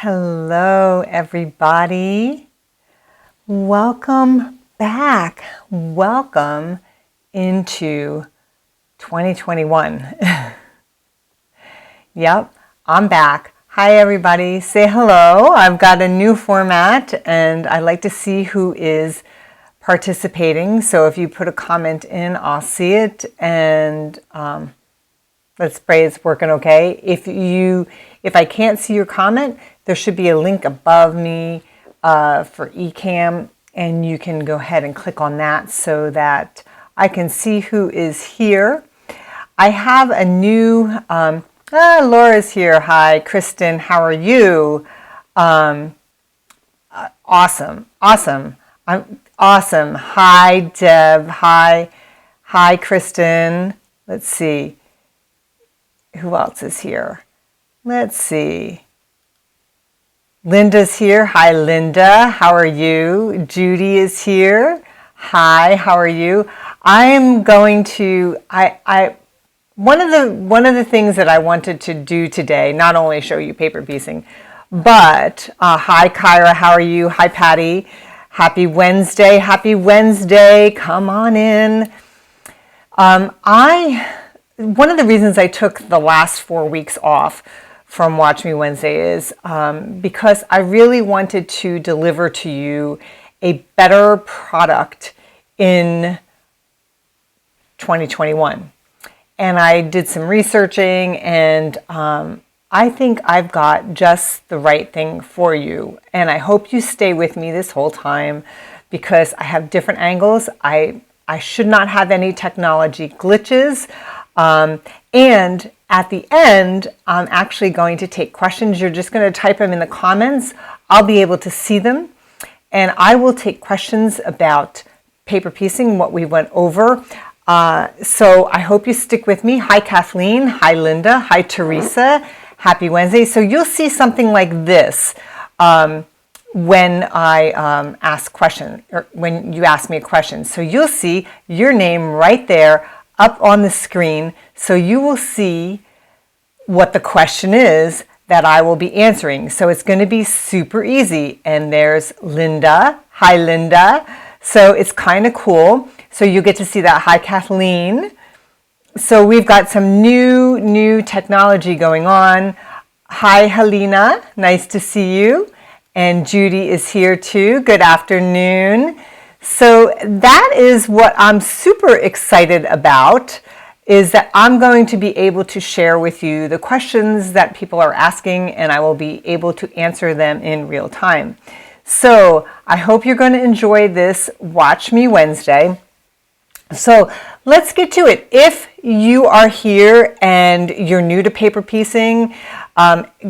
Hello, everybody. Welcome back. Welcome into 2021. Yep, I'm back. Hi, everybody. Say hello. I've got a new format, and I like to see who is participating. So if you put a comment in, I'll see it, and let's pray it's working okay. If I can't see your comment, there should be a link above me for eCam, and you can go ahead and click on that so that I can see who is here. I have a new, Laura's here. Hi, Kristen, how are you? Awesome. I'm awesome. Hi, Deb. Hi, Kristen. Let's see. Who else is here? Let's see. Linda's here. Hi, Linda. How are you? Judy is here. Hi, how are you? I am going to, one of the things that I wanted to do today, not only show you paper piecing, but hi, Kyra. How are you? Hi, Patty. Happy Wednesday. Happy Wednesday. Come on in. One of the reasons I took the last 4 weeks off from Watch Me Wednesday is because I really wanted to deliver to you a better product in 2021. And I did some researching, and I think I've got just the right thing for you. And I hope you stay with me this whole time because I have different angles. I should not have any technology glitches. And at the end, I'm actually going to take questions. You're just going to type them in the comments. I'll be able to see them. And I will take questions about paper piecing, what we went over. So I hope you stick with me. Hi, Kathleen. Hi, Linda. Hi, Teresa. Happy Wednesday. So you'll see something like this when I ask questions, or when you ask me a question. So you'll see your name right there up on the screen, so you will see what the question is that I will be answering. So it's going to be super easy. And there's Linda. Hi, Linda. So it's kind of cool. So you get to see that. Hi, Kathleen. So we've got some new technology going on. Hi, Helena. Nice to see you. And Judy is here too. Good afternoon. So that is what I'm super excited about, is that I'm going to be able to share with you the questions that people are asking, and I will be able to answer them in real time. So I hope you're going to enjoy this Watch Me Wednesday. So let's get to it. If you are here and you're new to paper piecing,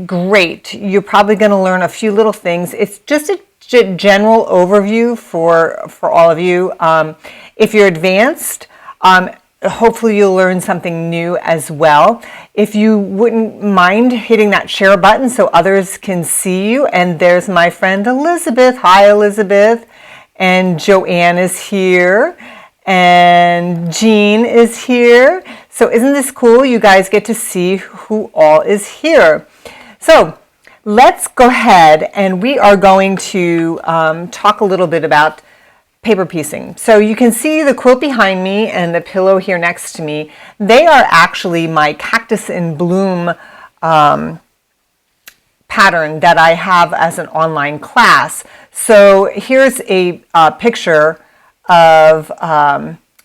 great. You're probably going to learn a few little things. It's just a general overview for all of you. If you're advanced, hopefully you'll learn something new as well. If you wouldn't mind hitting that share button so others can see you. And there's my friend Elizabeth. Hi, Elizabeth. And Joanne is here. And Jean is here. So isn't this cool? You guys get to see who all is here. So let's go ahead, and we are going to talk a little bit about paper piecing. So you can see the quilt behind me and the pillow here next to me. They are actually my Cactus in Bloom pattern that I have as an online class. So here's a picture of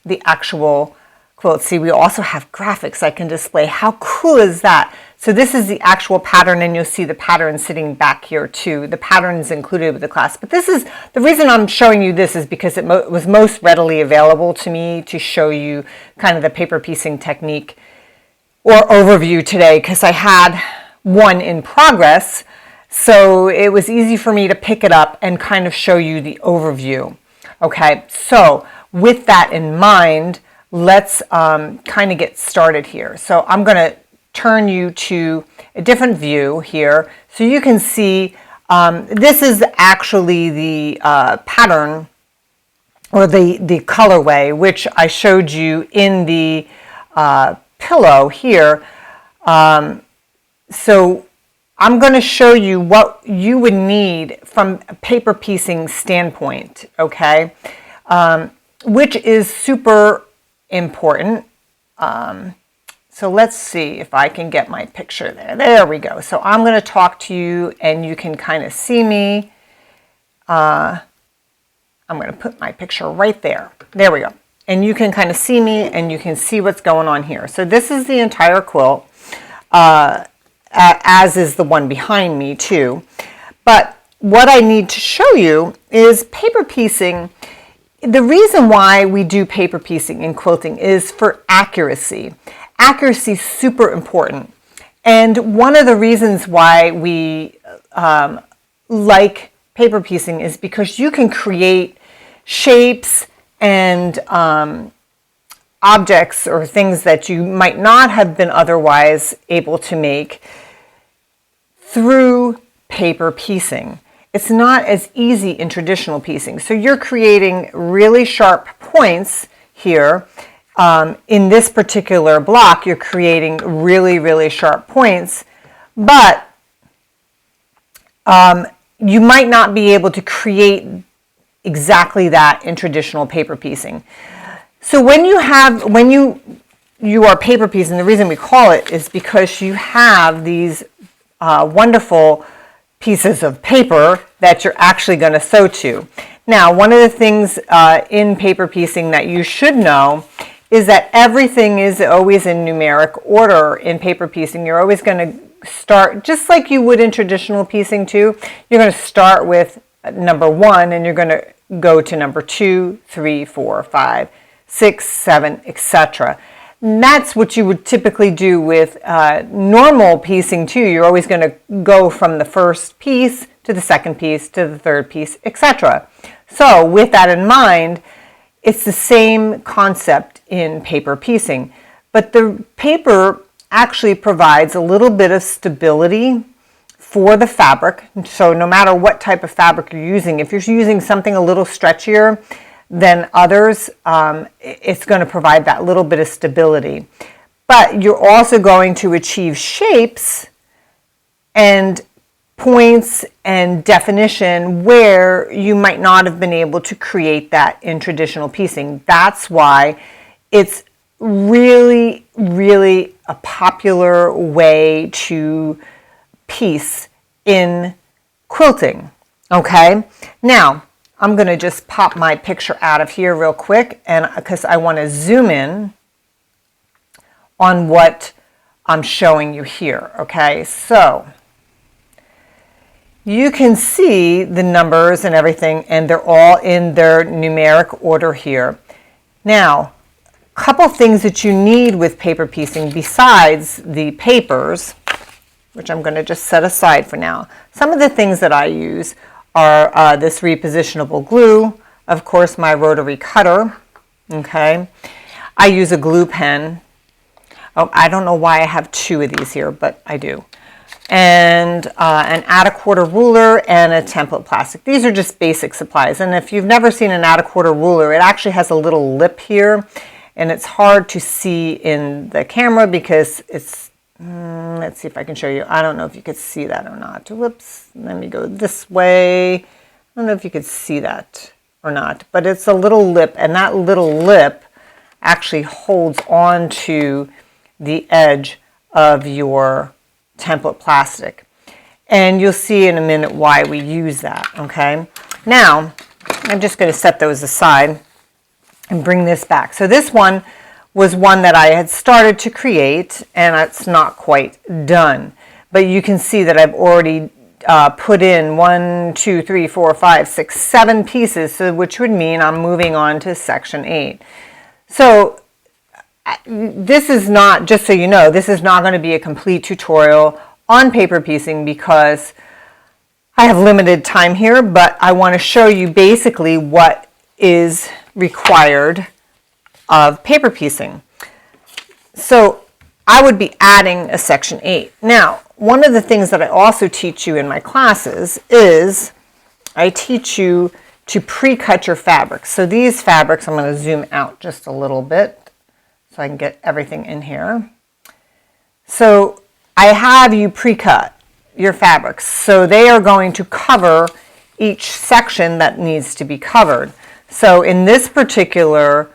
the actual quilt. See, we also have graphics I can display. How cool is that? So this is the actual pattern, and you'll see the pattern sitting back here too. The pattern is included with the class. But this is, the reason I'm showing you this is because it was most readily available to me to show you kind of the paper piecing technique or overview today, because I had one in progress. So it was easy for me to pick it up and kind of show you the overview. Okay, so with that in mind, let's kind of get started here. So I'm going to turn you to a different view here so you can see this is actually the pattern or the colorway which I showed you in the pillow here. So I'm going to show you what you would need from a paper piecing standpoint, okay, which is super important. So let's see if I can get my picture there. There we go. So I'm going to talk to you and you can kind of see me. I'm going to put my picture right there. There we go. And you can kind of see me and you can see what's going on here. So this is the entire quilt, as is the one behind me too. But what I need to show you is paper piecing. The reason why we do paper piecing in quilting is for accuracy. Accuracy is super important. And one of the reasons why we like paper piecing is because you can create shapes and objects or things that you might not have been otherwise able to make through paper piecing. It's not as easy in traditional piecing. So you're creating really sharp points here. In this particular block, you're creating really, really sharp points, but you might not be able to create exactly that in traditional paper piecing. So when you are paper piecing, the reason we call it is because you have these wonderful pieces of paper that you're actually going to sew to. Now, one of the things in paper piecing that you should know is that everything is always in numeric order in paper piecing. You're always going to start, just like you would in traditional piecing too, you're going to start with number 1 and you're going to go to number 2, 3, 4, 5, 6, 7, etc. And that's what you would typically do with normal piecing too. You're always going to go from the first piece to the second piece to the third piece, etc. So with that in mind, it's the same concept in paper piecing, but the paper actually provides a little bit of stability for the fabric. So no matter what type of fabric you're using, if you're using something a little stretchier than others, it's going to provide that little bit of stability. But you're also going to achieve shapes and points and definition where you might not have been able to create that in traditional piecing. That's why it's really, really a popular way to piece in quilting. Okay, now I'm going to just pop my picture out of here real quick, and because I want to zoom in on what I'm showing you here. Okay, so you can see the numbers and everything, and they're all in their numeric order here. Now, a couple things that you need with paper piecing besides the papers, which I'm going to just set aside for now. Some of the things that I use are this repositionable glue, of course my rotary cutter, okay. I use a glue pen. Oh, I don't know why I have 2 of these here, but I do. And an add-a-quarter ruler and a template plastic. These are just basic supplies, and if you've never seen an add-a-quarter ruler, it actually has a little lip here, and it's hard to see in the camera because it's let's see if I can show you. I don't know if you could see that or not. Whoops, let me go this way. I don't know if you could see that or not, but it's a little lip, and that little lip actually holds on to the edge of your template plastic. And you'll see in a minute why we use that, okay? Now, I'm just going to set those aside and bring this back. So this one was one that I had started to create, and it's not quite done. But you can see that I've already put in 1, 2, 3, 4, 5, 6, 7 pieces, so which would mean I'm moving on to section 8. So this is not, just so you know, this is not going to be a complete tutorial on paper piecing because I have limited time here, but I want to show you basically what is required of paper piecing. So I would be adding a section 8. Now, one of the things that I also teach you in my classes is I teach you to pre-cut your fabrics. So these fabrics, I'm going to zoom out just a little bit so I can get everything in here. So I have you pre-cut. your fabrics. So they are going to cover each section that needs to be covered. So in this particular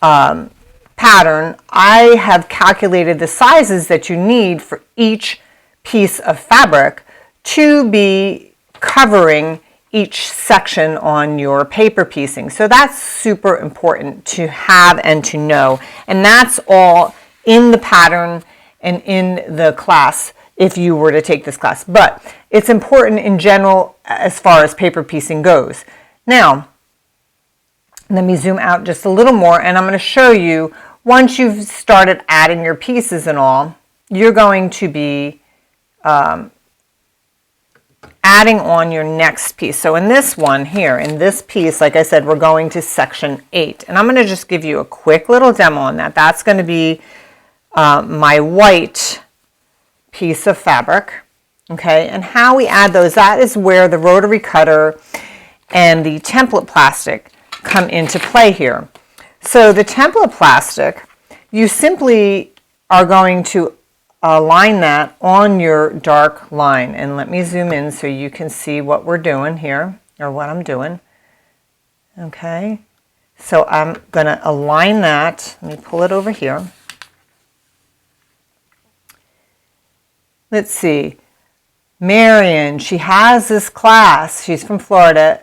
pattern, I have calculated the sizes that you need for each piece of fabric to be covering each section on your paper piecing. So that's super important to have and to know. And that's all in the pattern and in the class if you were to take this class. But it's important in general as far as paper piecing goes. Now, let me zoom out just a little more, and I'm going to show you, once you've started adding your pieces and all, you're going to be adding on your next piece. So in this one here, in this piece, like I said, we're going to section 8. And I'm going to just give you a quick little demo on that. That's going to be my white piece of fabric. Okay, and how we add those, that is where the rotary cutter and the template plastic come into play here. So the template plastic, you simply are going to align that on your dark line. And let me zoom in so you can see what we're doing here, or what I'm doing. Okay, so I'm going to align that. Let me pull it over here. Let's see. Marion, she has this class. She's from Florida,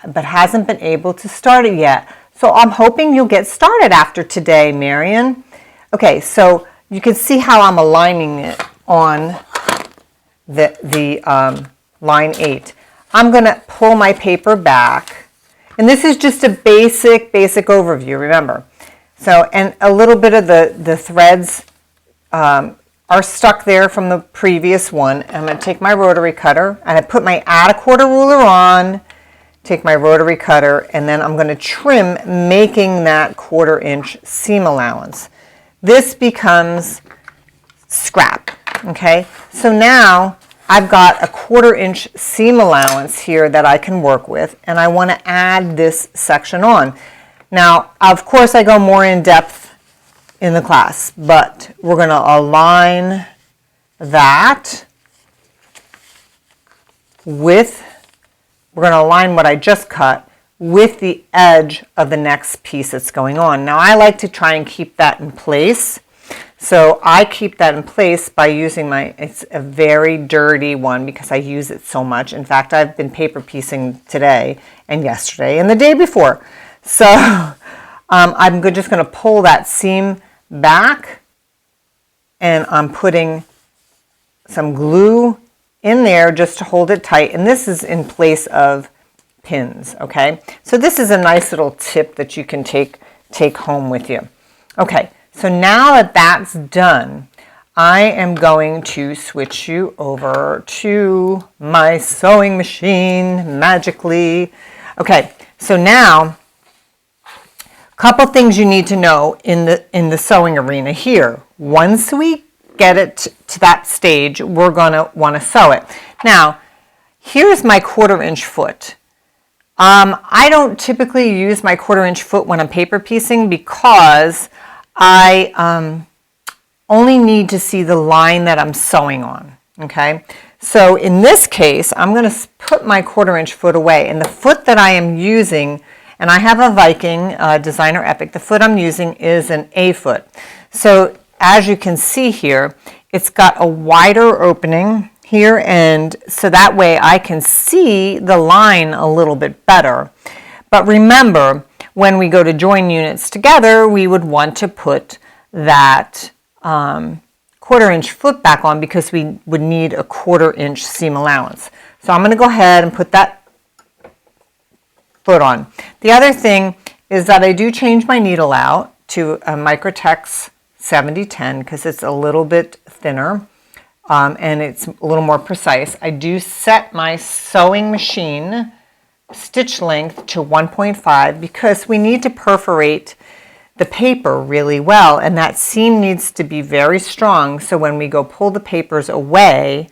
but hasn't been able to start it yet. So I'm hoping you'll get started after today, Marion. Okay, so you can see how I'm aligning it on the line 8. I'm going to pull my paper back, and this is just a basic overview, remember. So, and a little bit of the threads are stuck there from the previous one. I'm going to take my rotary cutter, and I put my add a quarter ruler on, take my rotary cutter, and then I'm going to trim, making that 1/4 inch seam allowance. This becomes scrap, okay? So now I've got a 1/4 inch seam allowance here that I can work with, and I want to add this section on. Now, of course, I go more in depth in the class, but we're going to align that with, we're going to align what I just cut with the edge of the next piece that's going on. Now I like to try and keep that in place. So I keep that in place by using it's a very dirty one because I use it so much. In fact, I've been paper piecing today and yesterday and the day before. So I'm just going to pull that seam back, and I'm putting some glue in there just to hold it tight, and this is in place of pins. Okay, so this is a nice little tip that you can take home with you. Okay, so now that that's done, I am going to switch you over to my sewing machine magically. Okay, so now couple things you need to know in the sewing arena here. Once we get it to that stage, we're going to want to sew it. Now, here's my 1/4 inch foot. I don't typically use my 1/4 inch foot when I'm paper piecing because I only need to see the line that I'm sewing on. Okay, so in this case, I'm going to put my 1/4 inch foot away, and the foot that I am using, and I have a Viking Designer Epic. The foot I'm using is an A foot. So as you can see here, it's got a wider opening here, and so that way I can see the line a little bit better. But remember, when we go to join units together, we would want to put that 1/4 inch foot back on because we would need a 1/4 inch seam allowance. So I'm going to go ahead and put that foot on. The other thing is that I do change my needle out to a Microtex 7010 because it's a little bit thinner and it's a little more precise. I do set my sewing machine stitch length to 1.5 because we need to perforate the paper really well, and that seam needs to be very strong so when we go pull the papers away,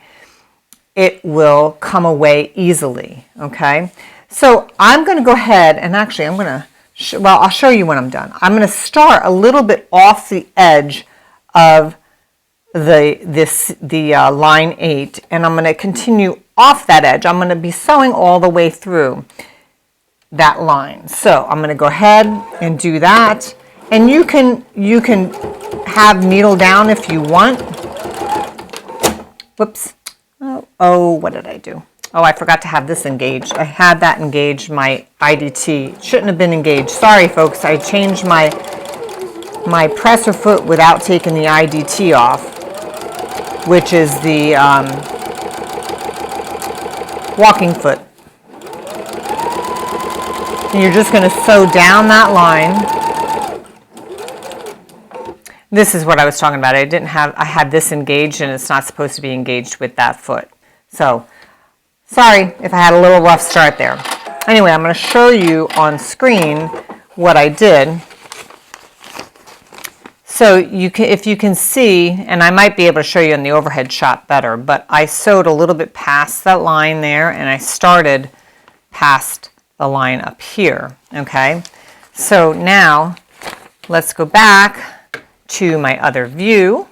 it will come away easily. Okay, so I'm going to go ahead and actually I'm going to, well, I'll show you when I'm done. I'm going to start a little bit off the edge of the line 8, and I'm going to continue off that edge. I'm going to be sewing all the way through that line. So I'm going to go ahead and do that, and you can have needle down if you want. Whoops. Oh, what did I do? Oh, I forgot to have this engaged. I had that engaged, my IDT. Shouldn't have been engaged. Sorry, folks. I changed my presser foot without taking the IDT off, which is the walking foot. And you're just going to sew down that line. This is what I was talking about. I had this engaged, and it's not supposed to be engaged with that foot. So, sorry if I had a little rough start there. Anyway, I'm going to show you on screen what I did. So if you can see, and I might be able to show you in the overhead shot better, but I sewed a little bit past that line there, and I started past the line up here, okay? So now, let's go back to my other view,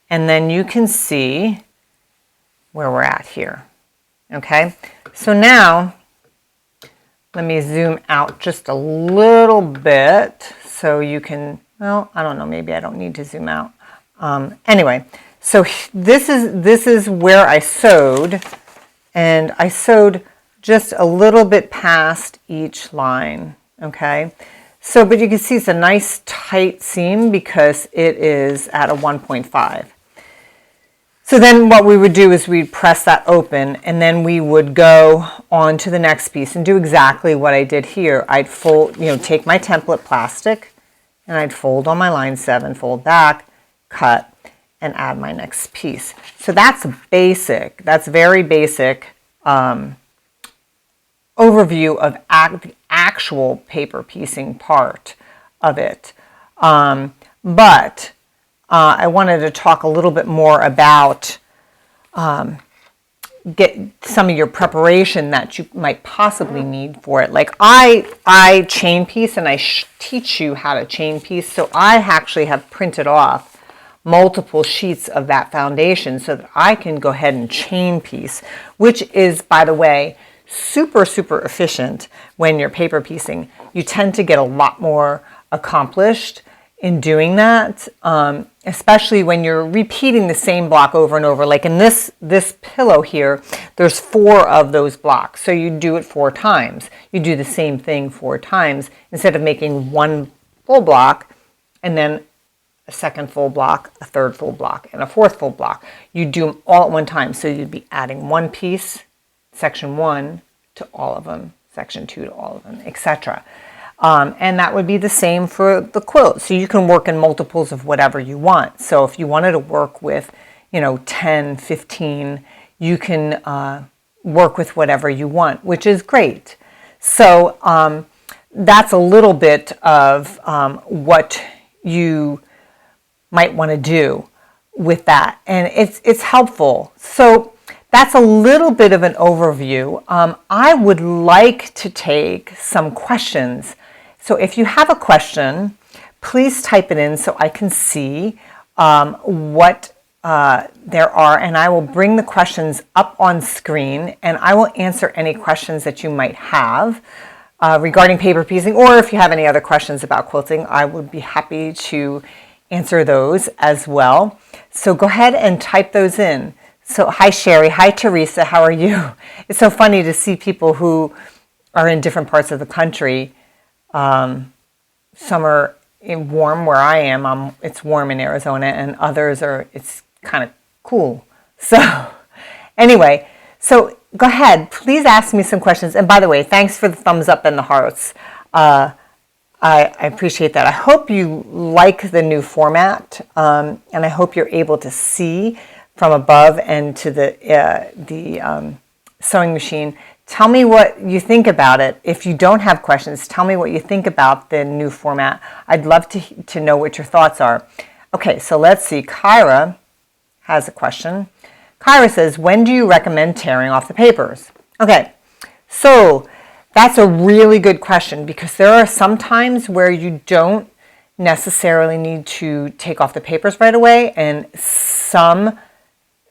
and then you can see where we're at here, okay? So now, let me zoom out just a little bit so you can, well, I don't know, maybe I don't need to zoom out. Anyway, so this is where I sewed, and I sewed just a little bit past each line, okay? So, but you can see it's a nice tight seam because it is at a 1.5. So then what we would do is we'd press that open, and then we would go on to the next piece and do exactly what I did here. I'd fold, take my template plastic, and I'd fold on my line 7, fold back, cut, and add my next piece. So that's basic. That's very basic overview of the actual paper piecing part of it. But I wanted to talk a little bit more about get some of your preparation that you might possibly need for it. Like I chain piece, and I teach you how to chain piece. So I actually have printed off multiple sheets of that foundation so that I can go ahead and chain piece, which is, by the way, super, super efficient when you're paper piecing. You tend to get a lot more accomplished in doing that, especially when you're repeating the same block over and over. Like in this pillow here, there's 4 of those blocks. So you do it 4 times. You do the same thing 4 times instead of making one full block and then a second full block, a third full block, and a fourth full block. You do them all at one time. So you'd be adding one piece, section 1 to all of them, section 2 to all of them, etc. And that would be the same for the quilt. So you can work in multiples of whatever you want. So if you wanted to work with, 10, 15, you can work with whatever you want, which is great. So that's a little bit of what you might want to do with that. And it's helpful. So that's a little bit of an overview. I would like to take some questions. So if you have a question, please type it in so I can see what there are, and I will bring the questions up on screen, and I will answer any questions that you might have regarding paper piecing, or if you have any other questions about quilting, I would be happy to answer those as well. So go ahead and type those in. So hi Sherry, hi Teresa, how are you? It's so funny to see people who are in different parts of the country. Some are warm where I am, it's warm in Arizona, and others it's kind of cool. So anyway, so go ahead, please ask me some questions. And by the way, thanks for the thumbs up and the hearts. I appreciate that. I hope you like the new format, and I hope you're able to see from above and to the sewing machine. Tell me what you think about it. If you don't have questions, tell me what you think about the new format. I'd love to know what your thoughts are. Okay, so let's see. Kyra has a question. Kyra says, when do you recommend tearing off the papers? Okay, so that's a really good question because there are some times where you don't necessarily need to take off the papers right away, and some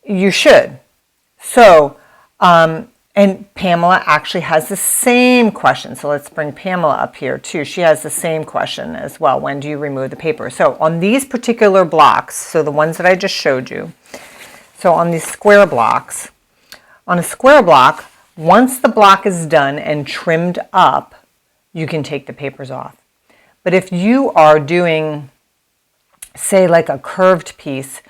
you should. So, and Pamela actually has the same question. So let's bring Pamela up here too. She has the same question as well. When do you remove the paper? So on these particular blocks, so the ones that I just showed you, so on these square blocks, on a square block, once the block is done and trimmed up, you can take the papers off. But if you are doing, say, like a curved piece,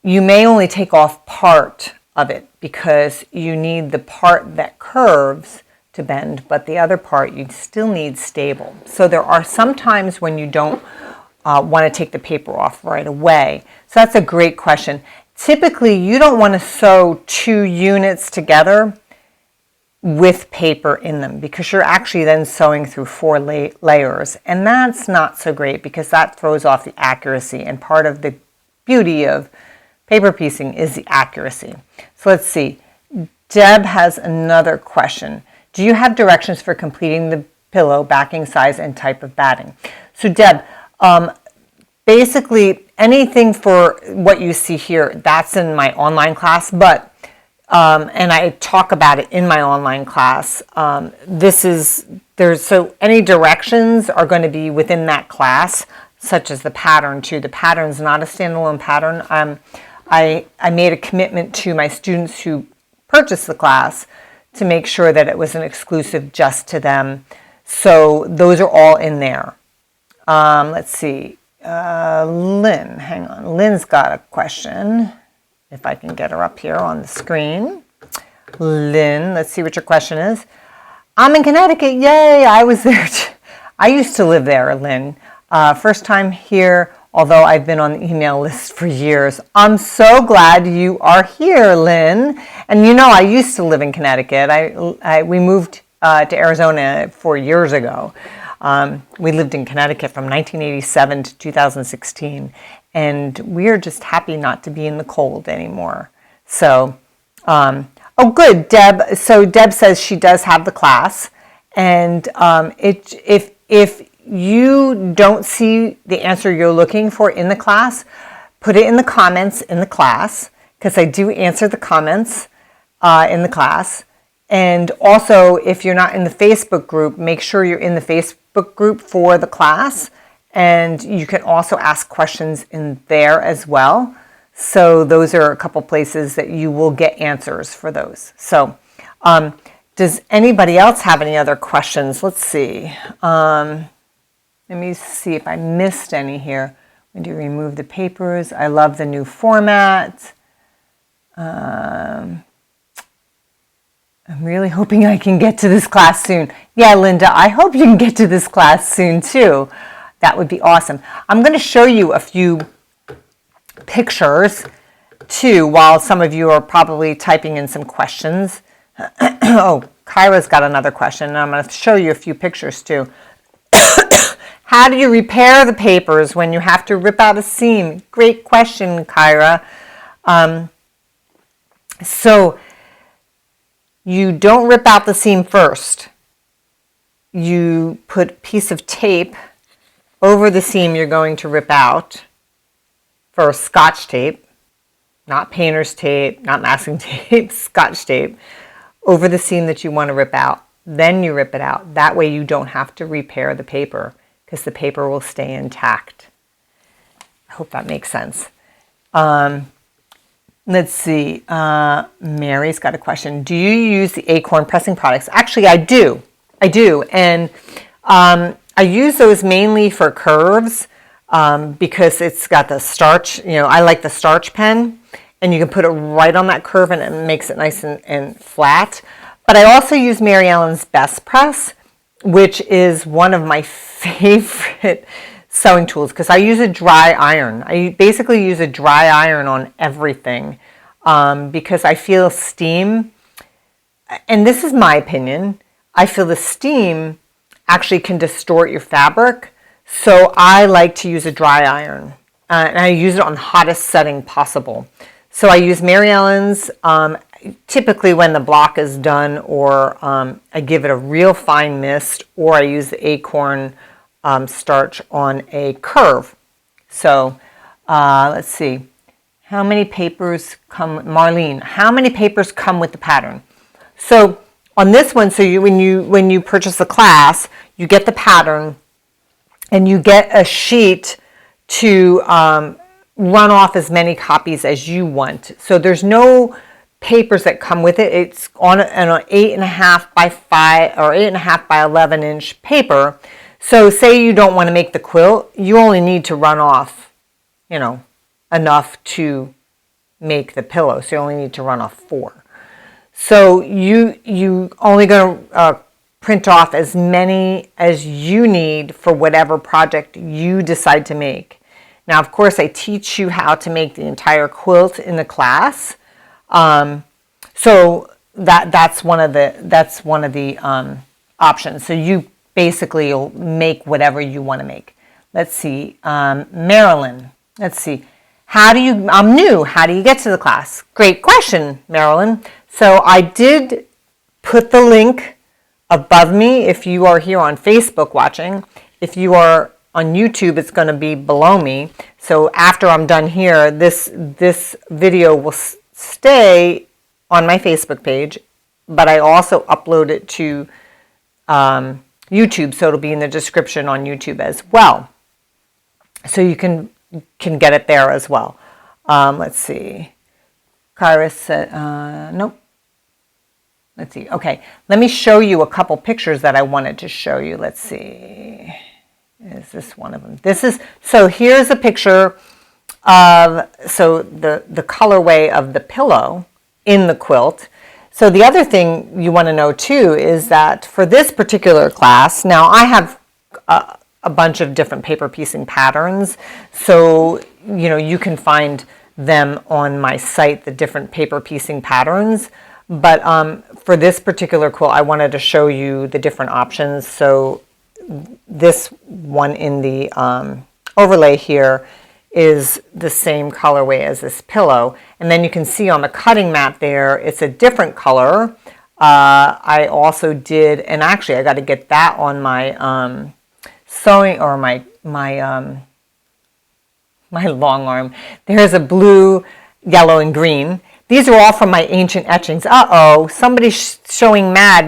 you may only take off part of it because you need the part that curves to bend, but the other part you still need stable. So there are some times when you don't want to take the paper off right away. So that's a great question. Typically, you don't want to sew 2 units together with paper in them because you're actually then sewing through 4 layers, and that's not so great because that throws off the accuracy, and part of the beauty of paper piecing is the accuracy. So let's see. Deb has another question. Do you have directions for completing the pillow, backing size, and type of batting? So Deb, basically anything for what you see here, that's in my online class, but and I talk about it in my online class. So any directions are going to be within that class, such as the pattern too. The pattern's not a standalone pattern. I made a commitment to my students who purchased the class to make sure that it was an exclusive just to them. So those are all in there. Let's see. Lynn, hang on. Lynn's got a question. If I can get her up here on the screen. Lynn, let's see what your question is. I'm in Connecticut. Yay, I was there. I used to live there, Lynn. First time here, although I've been on the email list for years. I'm so glad you are here, Lynn. And you know, I used to live in Connecticut. We moved to Arizona 4 years ago. We lived in Connecticut from 1987 to 2016. And we're just happy not to be in the cold anymore. So, oh good, Deb. So Deb says she does have the class. And if you don't see the answer you're looking for in the class, put it in the comments in the class, because I do answer the comments in the class. And also, if you're not in the Facebook group, make sure you're in the Facebook group for the class. And you can also ask questions in there as well. So those are a couple places that you will get answers for those. So does anybody else have any other questions? Let's see. Let me see if I missed any here. When do you remove the papers? I love the new format. I'm really hoping I can get to this class soon. Yeah, Linda, I hope you can get to this class soon too. That would be awesome. I'm going to show you a few pictures too while some of you are probably typing in some questions. Oh, Kyra's got another question, and I'm going to show you a few pictures too. How do you repair the papers when you have to rip out a seam? Great question, Kyra. So you don't rip out the seam first. You put a piece of tape over the seam you're going to rip out, for Scotch tape, not painter's tape, not masking tape, Scotch tape, over the seam that you want to rip out. Then you rip it out. That way you don't have to repair the paper because the paper will stay intact. I hope that makes sense. Let's see. Mary's got a question. Do you use the Acorn pressing products? Actually, I do. And I use those mainly for curves because it's got the starch. You know, I like the starch pen, and you can put it right on that curve and it makes it nice and flat. But I also use Mary Ellen's Best Press, which is one of my favorite sewing tools because I use a dry iron. I basically use a dry iron on everything because I feel steam, and this is my opinion, I feel the steam actually can distort your fabric. So I like to use a dry iron, and I use it on the hottest setting possible. So I use Mary Ellen's typically when the block is done, or I give it a real fine mist, or I use the Acorn starch on a curve. So let's see. How many papers come, Marlene, how many papers come with the pattern? So on this one, so when you purchase a class, you get the pattern and you get a sheet to run off as many copies as you want. So there's no papers that come with it. It's on an 8.5 by 5 or 8.5 by 11 inch paper. So say you don't want to make the quilt, you only need to run off, you know, enough to make the pillow. So you only need to run off 4. So you only going to print off as many as you need for whatever project you decide to make. Now, of course, I teach you how to make the entire quilt in the class. So that's one of the options. So you basically will make whatever you want to make. Let's see, Marilyn. Let's see. I'm new. How do you get to the class? Great question, Marilyn. So I did put the link above me if you are here on Facebook watching. If you are on YouTube, it's going to be below me. So after I'm done here, this video will stay on my Facebook page, but I also upload it to YouTube, so it'll be in the description on YouTube as well. So you can get it there as well. Let's see. Kyra said, nope. Let's see. Okay, let me show you a couple pictures that I wanted to show you. Let's see. Is this one of them? So here's a picture of, the colorway of the pillow in the quilt. So the other thing you want to know too is that for this particular class, now I have a bunch of different paper piecing patterns. So, you know, you can find them on my site, the different paper piecing patterns. But for this particular quilt, I wanted to show you the different options. So this one in the overlay here is the same colorway as this pillow. And then you can see on the cutting mat there, it's a different color. I also did, and actually I got to get that on my sewing, or my long arm. There's a blue, yellow, and green. These are all from my ancient etchings. Uh-oh, somebody's showing mad.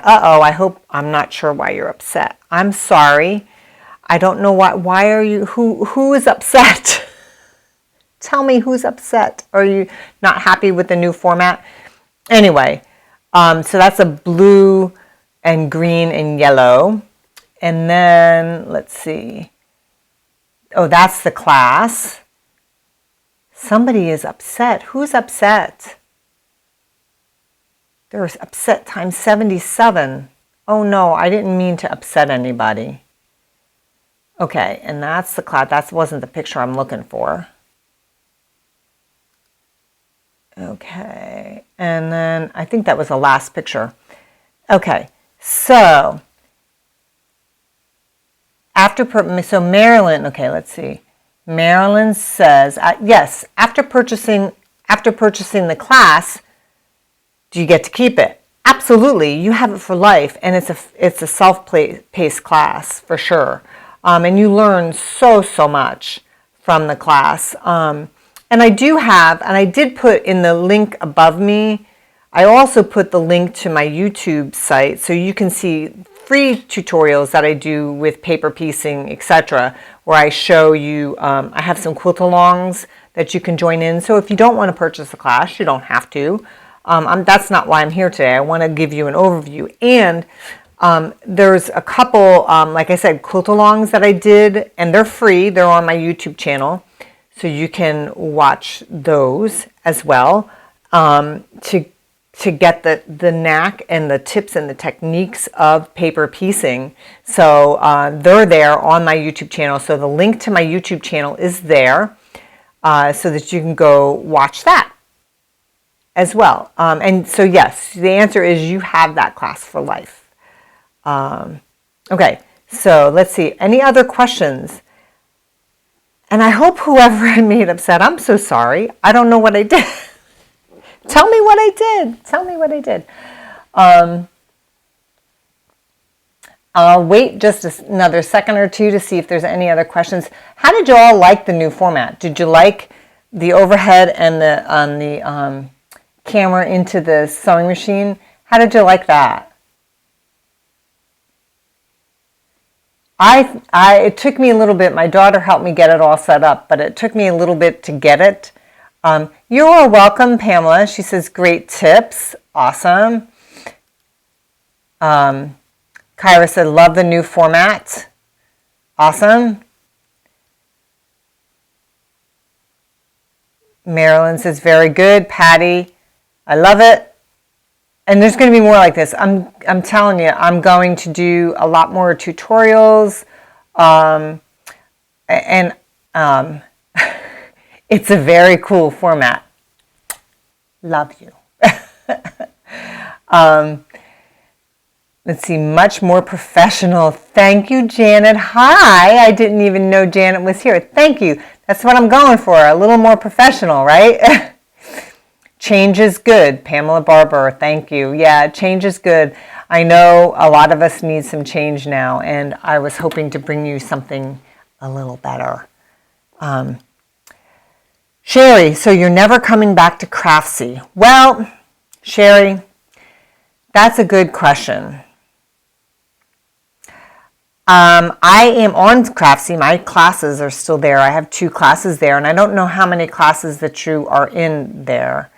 Uh-oh, I'm not sure why you're upset. I'm sorry. I don't know why are you, who is upset? Tell me who's upset. Are you not happy with the new format? Anyway, so that's a blue and green and yellow. And then, let's see. Oh, that's the class. Somebody is upset. Who's upset? They're upset times 77. Oh no, I didn't mean to upset anybody. Okay, and that's the class. That wasn't the picture I'm looking for. Okay, and then I think that was the last picture. Okay, so so Marilyn, okay, let's see. Marilyn says, yes, after purchasing the class, do you get to keep it? Absolutely, you have it for life, and it's a self-paced class for sure. And you learn so much from the class. And I did put in the link above me, I also put the link to my YouTube site so you can see free tutorials that I do with paper piecing, etc., where I show you, I have some quilt-alongs that you can join in. So if you don't want to purchase a class, you don't have to. That's not why I'm here today. I want to give you an overview. And there's a couple, like I said, quilt-alongs that I did, and they're free. They're on my YouTube channel. So you can watch those as well to get the knack and the tips and the techniques of paper piecing. So they're there on my YouTube channel. So the link to my YouTube channel is there so that you can go watch that as well. And so yes, the answer is you have that class for life. Okay, so let's see. Any other questions? And I hope whoever I made upset, I'm so sorry. I don't know what I did. Tell me what I did. Tell me what I did. I'll wait just another second or two to see if there's any other questions. How did you all like the new format? Did you like the overhead and the camera into the sewing machine? How did you like that? It took me a little bit. My daughter helped me get it all set up, but it took me a little bit to get it. You're all welcome, Pamela. She says, great tips. Awesome. Kyra said, love the new format. Awesome. Marilyn says, very good. Patty, I love it. And there's going to be more like this. I'm telling you, I'm going to do a lot more tutorials. It's a very cool format. Love you. Let's see, much more professional. Thank you, Janet. Hi, I didn't even know Janet was here. Thank you. That's what I'm going for, a little more professional, right? Change is good. Pamela Barber, thank you. Yeah, change is good. I know a lot of us need some change now, and I was hoping to bring you something a little better. Sherry, so you're never coming back to Craftsy. Well, Sherry, that's a good question. I am on Craftsy. My classes are still there. I have 2 classes there, and I don't know how many classes that you are in there.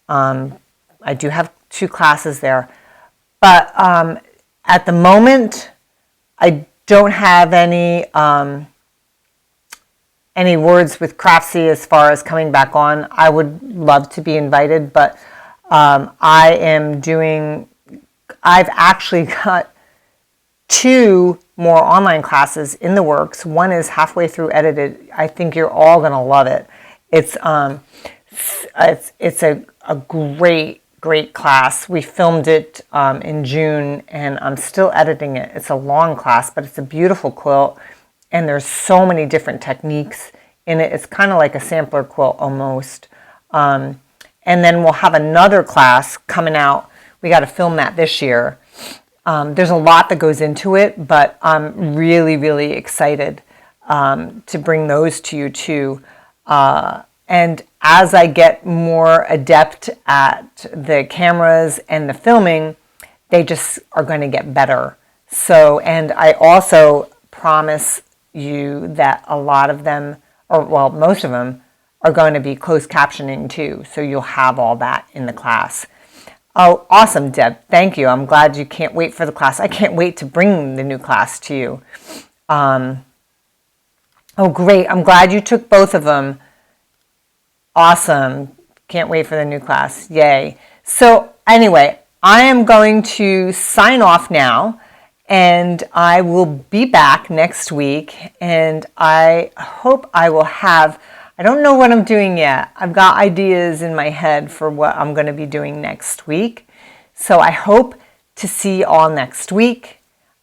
I do have 2 classes there. But at the moment, I don't have any words with Craftsy as far as coming back on. I would love to be invited, but I've actually got 2 more online classes in the works. One is halfway through edited. I think you're all going to love it. It's a great class. We filmed it in June, and I'm still editing it. It's a long class, but it's a beautiful quilt, and there's so many different techniques in it. It's kind of like a sampler quilt almost. And then we'll have another class coming out. We got to film that this year. There's a lot that goes into it, but I'm really, really excited to bring those to you too. And as I get more adept at the cameras and the filming, they just are going to get better. So, and I also promise you that a lot of them, or well, most of them, are going to be closed captioning too. So you'll have all that in the class. Oh, awesome, Deb. Thank you. I'm glad you can't wait for the class. I can't wait to bring the new class to you. Oh, great. I'm glad you took both of them. Awesome. Can't wait for the new class. Yay. So anyway, I am going to sign off now, and I will be back next week, and I hope I will have, I don't know what I'm doing yet. I've got ideas in my head for what I'm going to be doing next week. So I hope to see you all next week.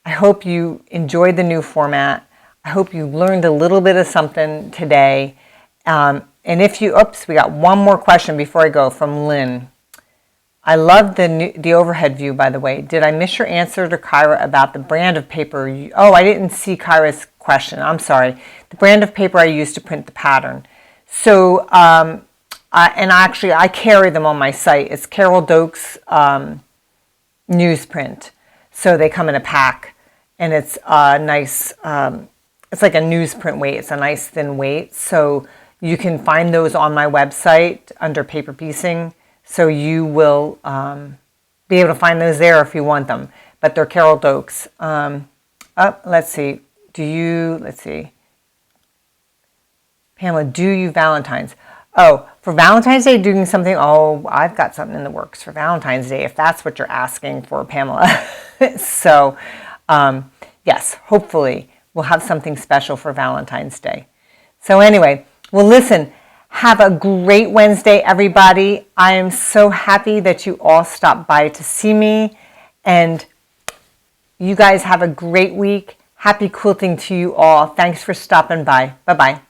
I hope you enjoyed the new format. I hope you learned a little bit of something today. And if you, oops, we got one more question before I go from Lynn. I love the overhead view, by the way. Did I miss your answer to Kyra about the brand of paper? Oh, I didn't see Kyra's question. I'm sorry. The brand of paper I use to print the pattern. So, and actually I carry them on my site. It's Carol Doak's newsprint. So they come in a pack, and it's a nice, it's like a newsprint weight. It's a nice thin weight. So you can find those on my website under Paper Piecing. So you will be able to find those there if you want them. But they're Carol Doak's. Let's see. Let's see. Pamela, do you Valentine's? Oh, for Valentine's Day, doing something? Oh, I've got something in the works for Valentine's Day, if that's what you're asking for, Pamela. So, yes, hopefully we'll have something special for Valentine's Day. So anyway, well, listen, have a great Wednesday, everybody. I am so happy that you all stopped by to see me, and you guys have a great week. Happy quilting to you all. Thanks for stopping by. Bye-bye.